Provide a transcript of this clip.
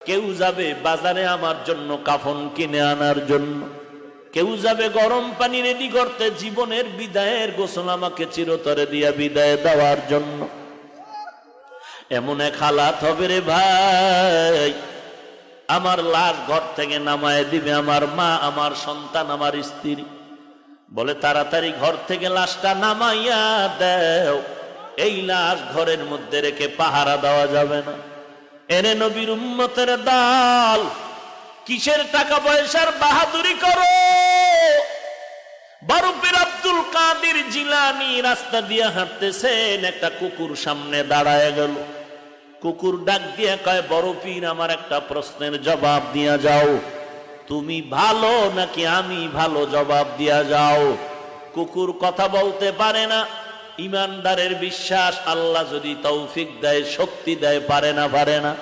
কেউ যাবে বাজারে আমার জন্য কাফন কিনে আনার জন্য, কেউ যাবে গরম পানি রেডি করতে জীবনের বিদায়ের গোসল আমাকে চিরতরে দিয়া বিদায় দেওয়ার জন্য। এমন এক হালাত হবে রে ভাই, আমার লাশ ঘর থেকে নামায় দিবে আমার মা, আমার সন্তান, আমার স্ত্রী। বলে তাড়াতাড়ি ঘর থেকে লাশটা নামাইয়া দেও, এই লাশ ঘরের মধ্যে রেখে পাহারা দেওয়া যাবে না। এনে নবীর উম্মতের দল, কিসের টাকা পয়সার বাহাদুরি করো? বরফের আব্দুল কাদের জিলানী রাস্তা দিয়ে হাঁটতেছেন, একটা কুকুর সামনে দাঁড়ায় গেল। কুকুর ডাক দিয়ে কয়, বড় পীর আমার একটা প্রশ্নের জবাব দিয়া যাও, তুমি ভালো নাকি আমি ভালো, জবাব দিয়া যাও। কুকুর কথা বলতে পারে না, ইমানদারের বিশ্বাস আল্লাহ যদি তৌফিক দেয়, শক্তি দেয়, পারে না।